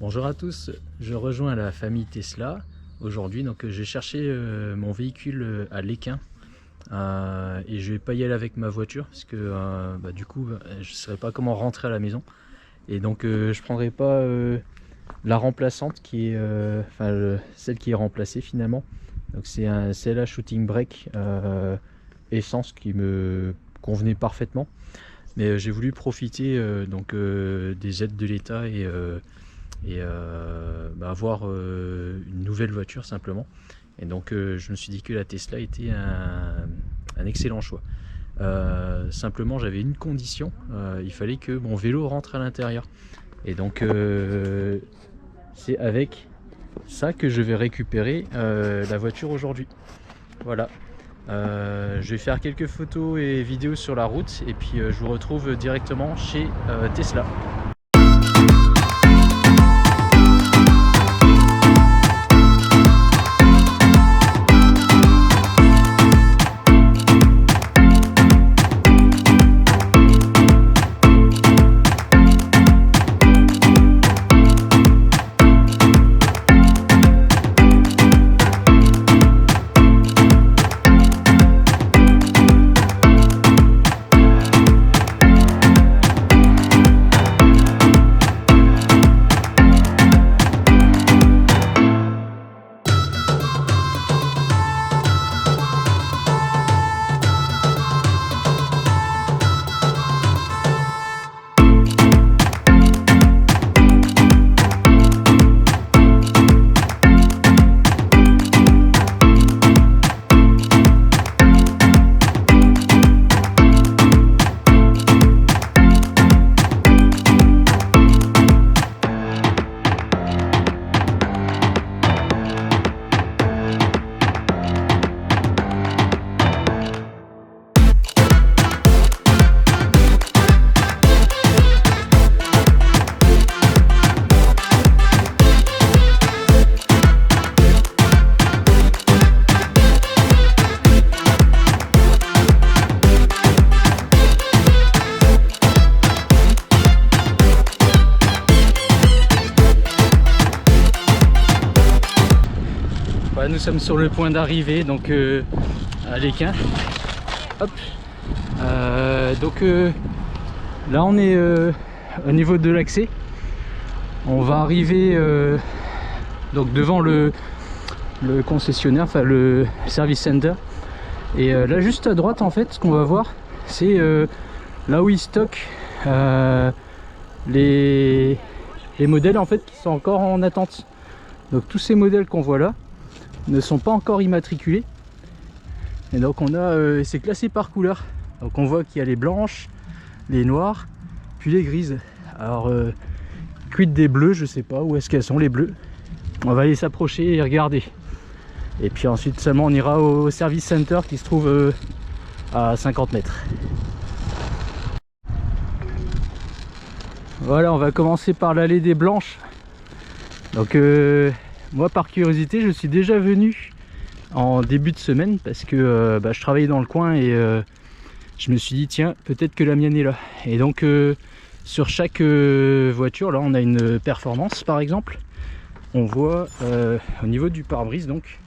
Bonjour à tous, je rejoins la famille Tesla aujourd'hui. Donc j'ai cherché mon véhicule à Léquin et je vais pas y aller avec ma voiture parce que du coup je ne saurais pas comment rentrer à la maison, et donc je prendrai pas la remplaçante qui est celle qui est remplacée finalement. Donc c'est un CLA Shooting Brake essence qui me convenait parfaitement, mais j'ai voulu profiter des aides de l'État et avoir une nouvelle voiture simplement. Et donc je me suis dit que la Tesla était un excellent choix. Simplement j'avais une condition, il fallait que mon vélo rentre à l'intérieur, et donc c'est avec ça que je vais récupérer la voiture aujourd'hui. Voilà. Je vais faire quelques photos et vidéos sur la route, et puis je vous retrouve directement chez Tesla. Voilà, nous sommes sur le point d'arrivée, donc à Léquin. Hop. Là on est au niveau de l'accès. On va arriver donc devant le concessionnaire, enfin le service center. Et là juste à droite, en fait, ce qu'on va voir, c'est là où ils stockent les modèles en fait qui sont encore en attente. Donc tous ces modèles qu'on voit là ne sont pas encore immatriculés, et donc on a c'est classé par couleur. Donc on voit qu'il y a les blanches, les noires, puis les grises. Alors quid des bleus, je sais pas où est-ce qu'elles sont les bleues. On va aller s'approcher et regarder, et puis ensuite seulement on ira au service center qui se trouve à 50 mètres. Voilà, on va commencer par l'allée des blanches. Donc moi par curiosité je suis déjà venu en début de semaine parce que je travaillais dans le coin, et je me suis dit tiens, peut-être que la mienne est là. Et donc sur chaque voiture là on a une performance. Par exemple on voit au niveau du pare-brise donc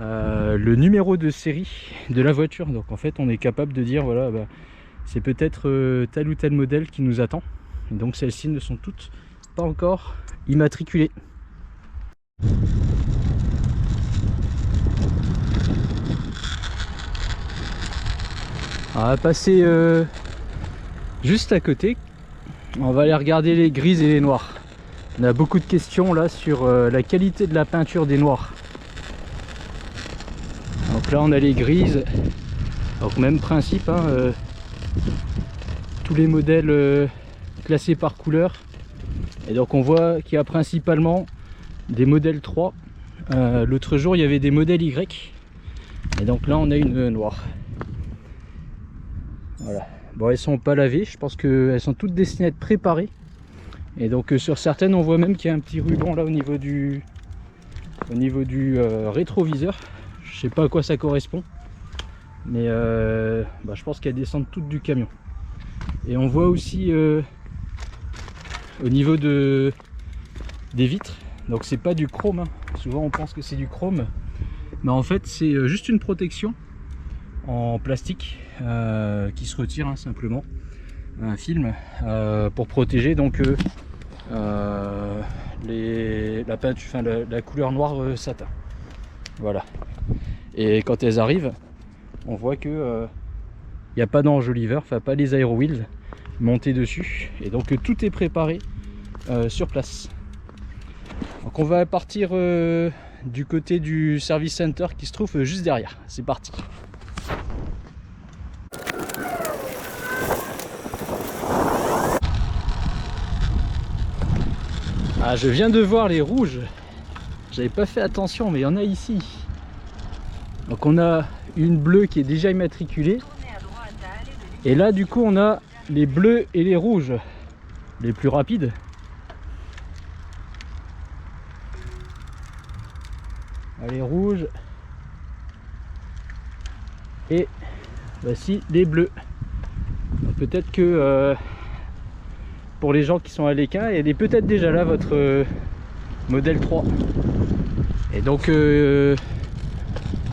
le numéro de série de la voiture. Donc en fait on est capable de dire voilà, c'est peut-être tel ou tel modèle qui nous attend. Et donc celles-ci ne sont toutes pas encore immatriculées. On va passer juste à côté. On va aller regarder les grises et les noirs. On a beaucoup de questions là sur la qualité de la peinture des noirs. Donc là on a les grises. Donc même principe, hein, tous les modèles classés par couleur. Et donc on voit qu'il y a principalement des modèles 3. L'autre jour il y avait des modèles Y, et donc là on a une noire. Voilà. Bon, elles sont pas lavées, je pense qu'elles sont toutes destinées à être préparées. Et donc sur certaines on voit même qu'il y a un petit ruban là au niveau du rétroviseur. Je sais pas à quoi ça correspond, mais je pense qu'elles descendent toutes du camion. Et on voit aussi au niveau de des vitres. Donc c'est pas du chrome, hein. Souvent on pense que c'est du chrome, mais en fait c'est juste une protection en plastique qui se retire, hein, simplement, un film pour protéger donc la peinture, enfin la couleur noire satin. Voilà. Et quand elles arrivent, on voit que il n'y a pas d'enjoliveur, enfin pas les aero wheels montés dessus, et donc tout est préparé sur place. Donc on va partir du côté du service center qui se trouve juste derrière. C'est parti. Ah, je viens de voir les rouges. J'avais pas fait attention, mais il y en a ici. Donc on a une bleue qui est déjà immatriculée. Et là du coup on a les bleus et les rouges, les plus rapides. Les rouges. Et voici les bleus. Peut-être que pour les gens qui sont à l'équin, elle est peut-être déjà là, votre modèle 3. Et donc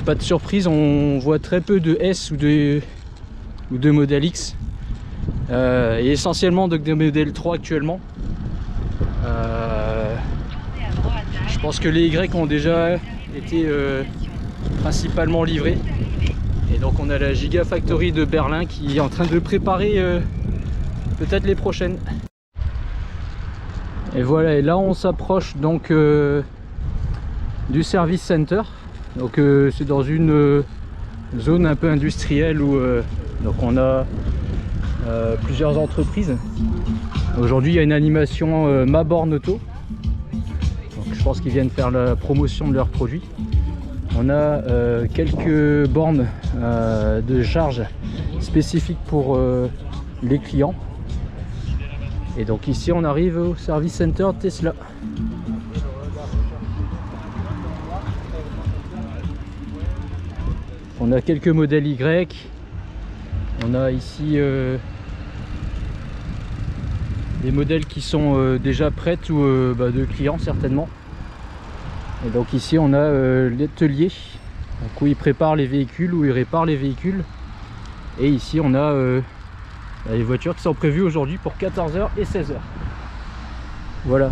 pas de surprise, on voit très peu de S ou de modèle X, et essentiellement de modèle 3 actuellement. Je pense que les Y ont déjà été principalement livrés, et donc on a la Gigafactory de Berlin qui est en train de préparer peut-être les prochaines. Et voilà, et là on s'approche donc du service center. Donc c'est dans une zone un peu industrielle où donc on a plusieurs entreprises. Aujourd'hui il y a une animation Ma Borne Auto. Donc je pense qu'ils viennent faire la promotion de leurs produits. On a quelques bornes de charge spécifiques pour les clients. Et donc ici on arrive au service center Tesla. On a quelques modèles Y. On a ici des modèles qui sont déjà prêtes ou de clients certainement. Et donc ici on a l'atelier où ils préparent les véhicules, où ils réparent les véhicules. Et ici on a les voitures qui sont prévues aujourd'hui pour 14h et 16h. Voilà.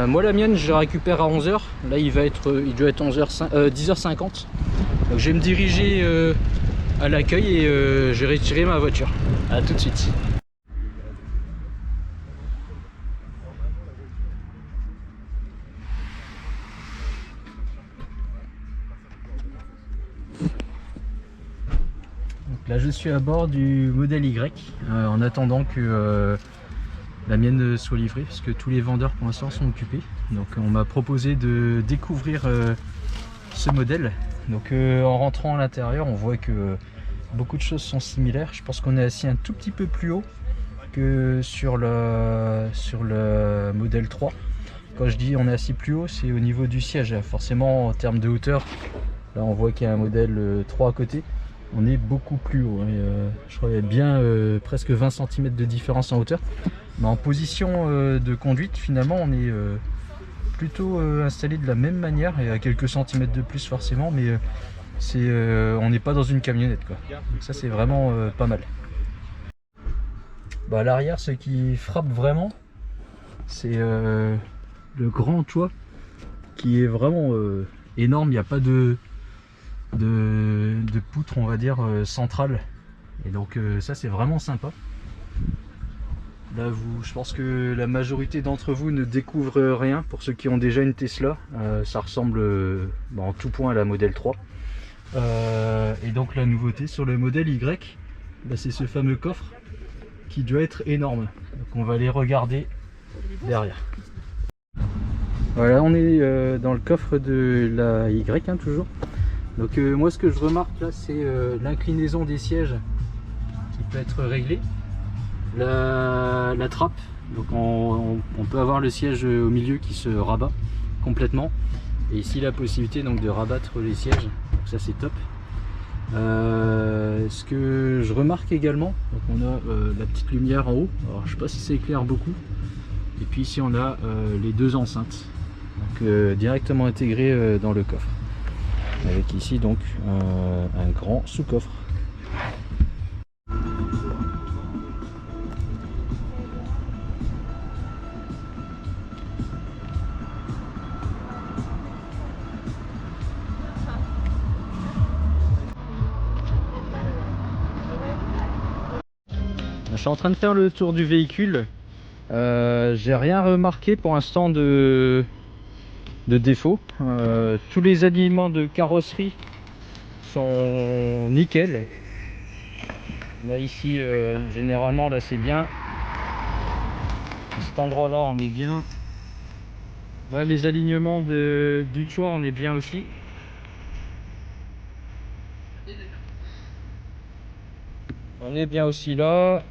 Moi la mienne je la récupère à 11h. Là il doit être 10h50. Donc je vais me diriger à l'accueil et je vais retirer ma voiture. A tout de suite. Donc là je suis à bord du modèle Y en attendant que la mienne soit livrée, parce que tous les vendeurs pour l'instant sont occupés. Donc on m'a proposé de découvrir ce modèle. Donc en rentrant à l'intérieur on voit que beaucoup de choses sont similaires. Je pense qu'on est assis un tout petit peu plus haut que sur le modèle 3. Quand je dis on est assis plus haut, c'est au niveau du siège. Forcément en termes de hauteur, là on voit qu'il y a un modèle 3 à côté. On est beaucoup plus haut, hein. Je crois qu'il y a bien presque 20 cm de différence en hauteur. Mais en position de conduite, finalement, on est plutôt installé de la même manière, et à quelques centimètres de plus forcément, mais on n'est pas dans une camionnette, quoi. Donc ça, c'est vraiment pas mal. À l'arrière, ce qui frappe vraiment, c'est le grand toit qui est vraiment énorme. Il n'y a pas de poutre, on va dire, centrale, et donc ça c'est vraiment sympa. Là je pense que la majorité d'entre vous ne découvrent rien. Pour ceux qui ont déjà une Tesla, ça ressemble en tout point à la modèle 3. Et donc la nouveauté sur le modèle Y, c'est ce fameux coffre qui doit être énorme. Donc on va aller regarder derrière. Voilà, on est dans le coffre de la Y, hein, toujours. Donc moi ce que je remarque là, c'est l'inclinaison des sièges qui peut être réglée, la trappe. Donc on peut avoir le siège au milieu qui se rabat complètement, et ici la possibilité donc de rabattre les sièges. Donc ça c'est top. Ce que je remarque également, donc on a la petite lumière en haut. Alors je sais pas si ça éclaire beaucoup, Et puis ici on a les deux enceintes, donc directement intégrées dans le coffre. Avec ici donc un grand sous-coffre. Je suis en train de faire le tour du véhicule. J'ai rien remarqué pour l'instant de défaut. Tous les alignements de carrosserie sont nickel. Là ici généralement là c'est bien. À cet endroit là on est bien. Là, les alignements du toit on est bien aussi. On est bien aussi là.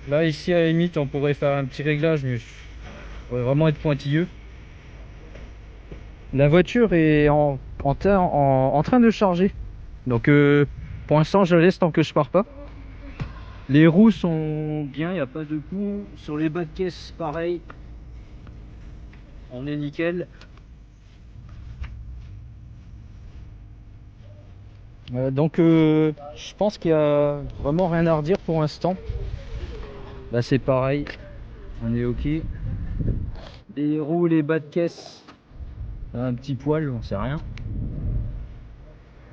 Là ici à la limite on pourrait faire un petit réglage, mais on pourrait vraiment être pointilleux. La voiture est en train de charger, donc pour l'instant je la laisse tant que je pars pas. Les roues sont bien, il n'y a pas de coup. Sur les bas de caisse pareil, on est nickel. Donc je pense qu'il y a vraiment rien à redire pour l'instant. Là c'est pareil, on est ok. Les roues, les bas de caisse, un petit poil, on sait rien.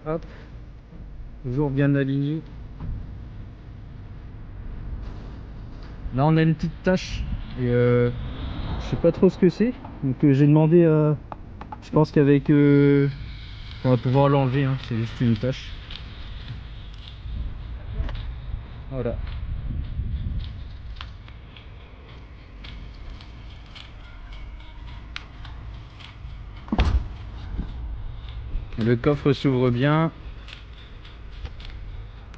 Hop, toujours bien aligné. Là on a une petite tache et je sais pas trop ce que c'est, donc j'ai demandé à... Je pense qu'avec on va pouvoir l'enlever, hein. C'est juste une tache. Voilà. Le coffre s'ouvre bien.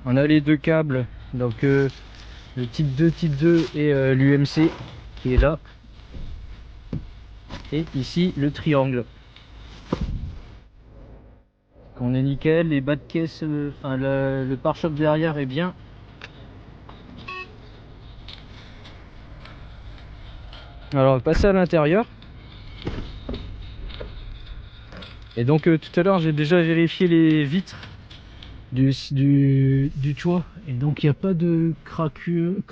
On a les deux câbles, donc le type 2 et l'UMC qui est là. Et ici le triangle. On est nickel, les bas de caisse, enfin le pare-choc derrière est bien. Alors on va passer à l'intérieur. Et donc tout à l'heure j'ai déjà vérifié les vitres du toit, et donc il n'y a pas de craquage,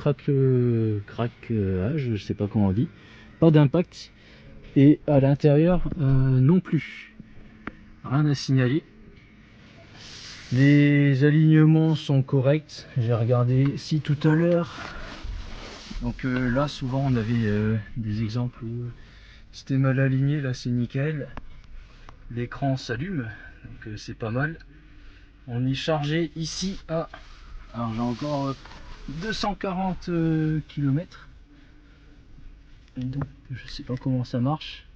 je sais pas comment on dit, pas d'impact, et à l'intérieur non plus, rien à signaler. Les alignements sont corrects, j'ai regardé ici tout à l'heure, donc là souvent on avait des exemples où c'était mal aligné, là c'est nickel. L'écran s'allume, donc c'est pas mal. On est chargé ici à... Alors j'ai encore 240 km. Et donc je sais pas comment ça marche.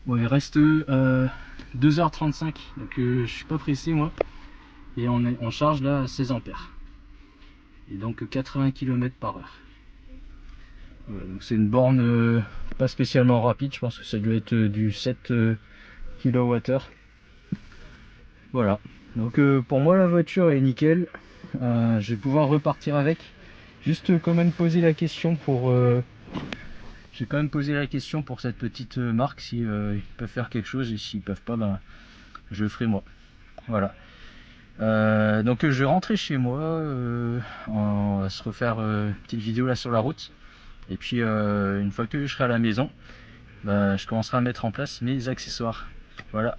Bon, il reste 2h35, donc je suis pas pressé moi. Et on charge là à 16 ampères. Et donc 80 km/h. Voilà, donc c'est une borne pas spécialement rapide, je pense que ça doit être du 7 kWh. Voilà, donc pour moi la voiture est nickel. Je vais pouvoir repartir avec. Juste quand même poser la question pour j'ai quand même posé la question pour cette petite marque, si ils peuvent faire quelque chose, et s'ils peuvent pas, ben je le ferai moi. Voilà. Donc je vais rentrer chez moi, on va se refaire une petite vidéo là sur la route, et puis une fois que je serai à la maison, ben, je commencerai à mettre en place mes accessoires. Voilà.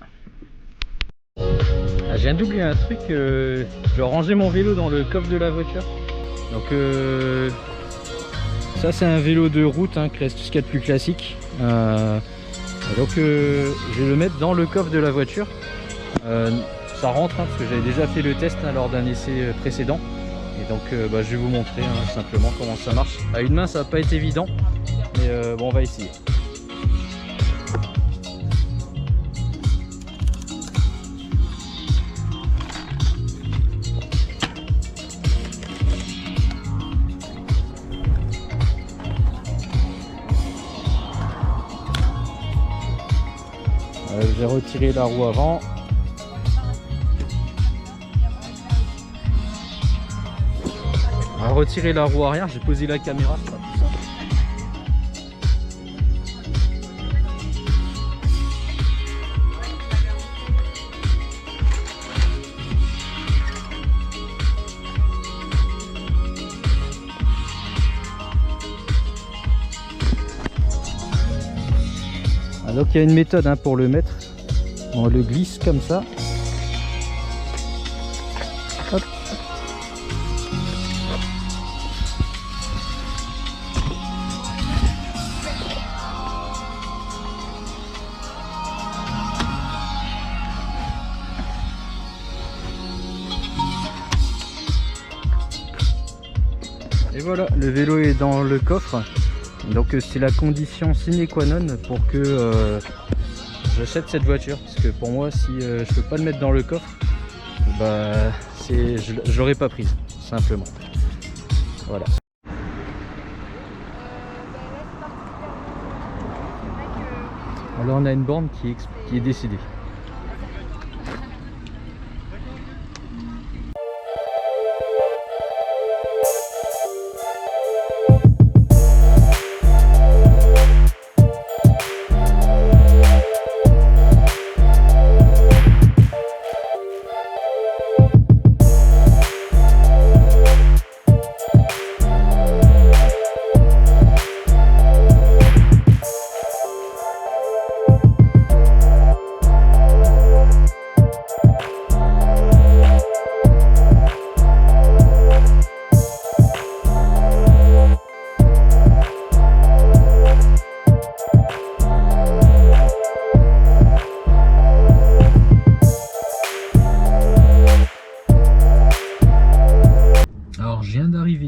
Ah, je viens d'oublier un truc, je vais ranger mon vélo dans le coffre de la voiture. Donc ça c'est un vélo de route, hein, Crest, ce qu'il y a de plus classique. Donc je vais le mettre dans le coffre de la voiture. Ça rentre, hein, parce que j'avais déjà fait le test lors d'un essai précédent. Et donc je vais vous montrer simplement comment ça marche. À une main ça va pas être évident, mais bon, on va essayer. J'ai retiré la roue avant. On va retirer la roue arrière, j'ai posé la caméra, ça sera plus simple. Donc il y a une méthode hein, pour le mettre. On le glisse comme ça. Hop. Et voilà, le vélo est dans le coffre. Donc c'est la condition sine qua non pour que j'achète cette voiture. Parce que pour moi, si je peux pas le mettre dans le coffre, bah je l'aurais pas prise, simplement. Voilà. Alors on a une borne qui est décédée.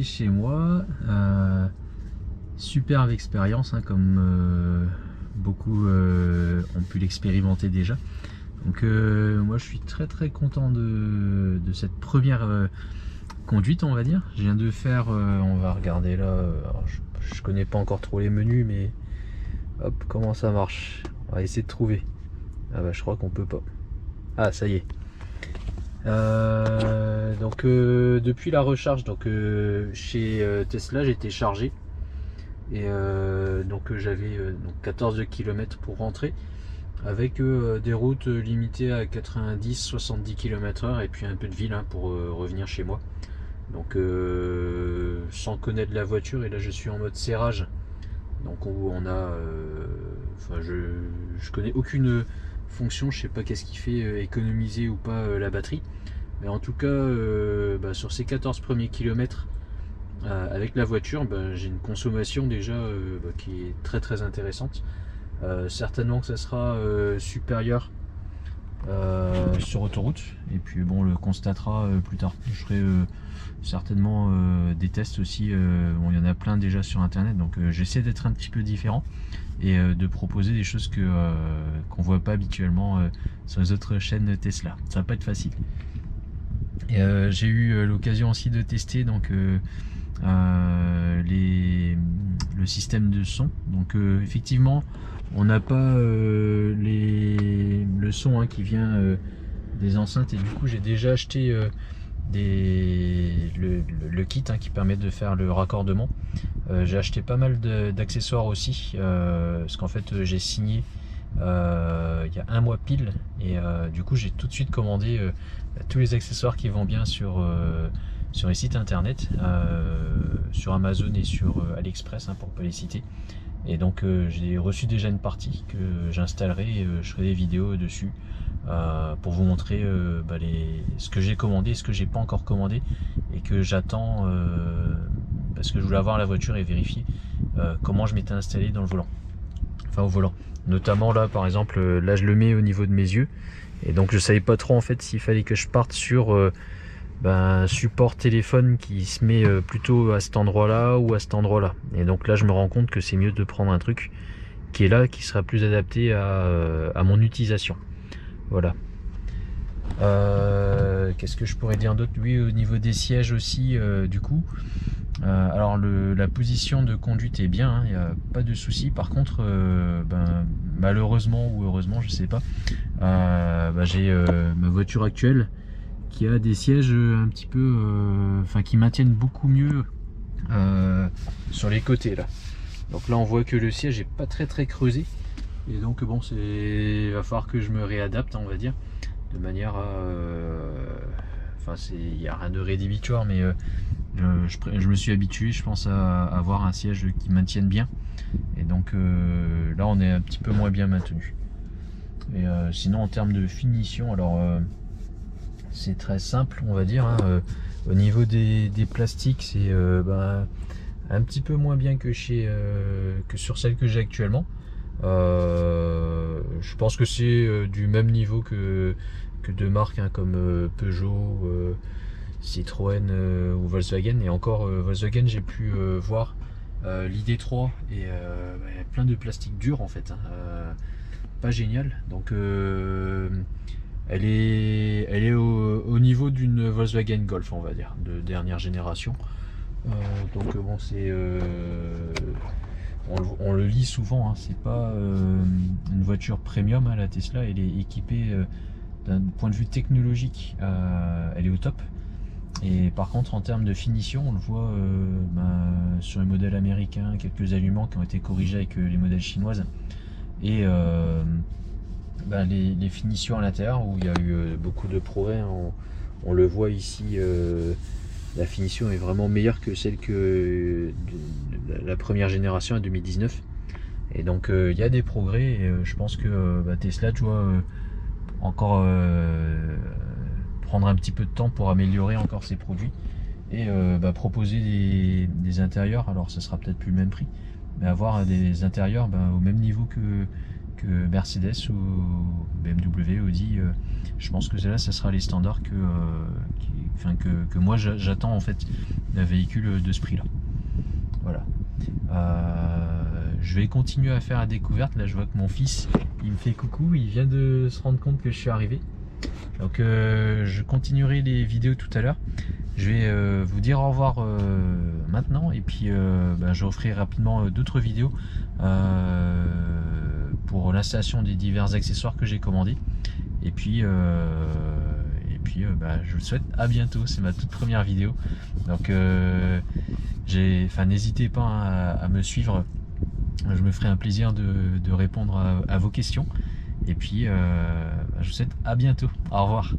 Chez moi, superbe expérience hein, comme beaucoup ont pu l'expérimenter déjà. Donc moi je suis très content de cette première conduite, on va dire. Je viens de faire, on va regarder là, alors, je connais pas encore trop les menus, mais hop, comment ça marche, on va essayer de trouver. Ah bah je crois qu'on peut pas. Ah ça y est. Donc depuis la recharge donc chez Tesla j'étais chargé et donc j'avais 14 km pour rentrer avec des routes limitées à 90-70 km/h et puis un peu de ville hein, pour revenir chez moi, donc sans connaître la voiture. Et là je suis en mode serrage, donc où on a enfin je connais aucune fonction, je sais pas qu'est-ce qui fait économiser ou pas la batterie. Mais en tout cas, sur ces 14 premiers kilomètres avec la voiture, j'ai une consommation déjà qui est très intéressante. Certainement que ça sera supérieur sur autoroute. Et puis bon, on le constatera plus tard. Je ferai certainement des tests aussi. Bon, il y en a plein déjà sur internet, donc j'essaie d'être un petit peu différent et de proposer des choses qu'on voit pas habituellement sur les autres chaînes Tesla. Ça va pas être facile. J'ai eu l'occasion aussi de tester donc le système de son. Donc effectivement on n'a pas le son hein, qui vient des enceintes, et du coup j'ai déjà acheté le kit hein, qui permet de faire le raccordement. J'ai acheté pas mal d'accessoires aussi parce qu'en fait j'ai signé il y a un mois pile, et du coup j'ai tout de suite commandé tous les accessoires qui vont bien sur les sites internet, sur Amazon et sur AliExpress hein, pour pas les citer. Et donc j'ai reçu déjà une partie que j'installerai et je ferai des vidéos dessus pour vous montrer ce que j'ai commandé, ce que j'ai pas encore commandé et que j'attends parce que je voulais avoir la voiture et vérifier comment je m'étais installé dans le volant, enfin au volant. Notamment là par exemple, là je le mets au niveau de mes yeux, et donc je savais pas trop en fait s'il fallait que je parte sur support téléphone qui se met plutôt à cet endroit là ou à cet endroit là. Et donc là je me rends compte que c'est mieux de prendre un truc qui est là, qui sera plus adapté à mon utilisation. Voilà. Qu'est-ce que je pourrais dire d'autre? Oui, au niveau des sièges aussi, du coup alors la position de conduite est bien, il n'y a pas de souci. Par contre malheureusement ou heureusement je sais pas, j'ai ma voiture actuelle qui a des sièges un petit peu qui maintiennent beaucoup mieux sur les côtés là. Donc là on voit que le siège est pas très creusé, et donc bon, il va falloir que je me réadapte on va dire, de manière à il n'y a rien de rédhibitoire, mais je me suis habitué, je pense, à avoir un siège qui maintienne bien. Et donc là, on est un petit peu moins bien maintenu. Et sinon, en termes de finition, alors c'est très simple, on va dire. Hein. Au niveau des plastiques, c'est un petit peu moins bien que sur celle que j'ai actuellement. Je pense que c'est du même niveau que de marques hein, comme Peugeot, Citroën ou Volkswagen. Et encore Volkswagen, j'ai pu voir l'ID3 et plein de plastique dur en fait. Hein, pas génial. Donc elle est au niveau d'une Volkswagen Golf, on va dire, de dernière génération. Donc bon, c'est on le lit souvent, hein, c'est pas une voiture premium, hein, la Tesla, elle est équipée d'un point de vue technologique, elle est au top. Et par contre, en termes de finition, on le voit sur les modèles américains, quelques aliments qui ont été corrigés avec les modèles chinoises. Et les finitions à l'intérieur, où il y a eu beaucoup de progrès, hein, on le voit ici, la finition est vraiment meilleure que celle de la première génération en 2019. Et donc il y a des progrès, et je pense que Tesla doit encore prendre un petit peu de temps pour améliorer encore ses produits et proposer des intérieurs. Alors ce sera peut-être plus le même prix, mais avoir des intérieurs au même niveau que Mercedes ou BMW, Audi. Je pense que là, ça sera les standards que moi j'attends en fait d'un véhicule de ce prix là. Voilà. Je vais continuer à faire la découverte. Là, je vois que mon fils, il me fait coucou, il vient de se rendre compte que je suis arrivé. Donc je continuerai les vidéos tout à l'heure. Je vais vous dire au revoir maintenant, et puis je referai rapidement d'autres vidéos pour l'installation des divers accessoires que j'ai commandés. Et puis je vous souhaite à bientôt. C'est ma toute première vidéo, donc n'hésitez pas hein, à me suivre. Je me ferai un plaisir de répondre à vos questions. Et puis je vous souhaite à bientôt. Au revoir.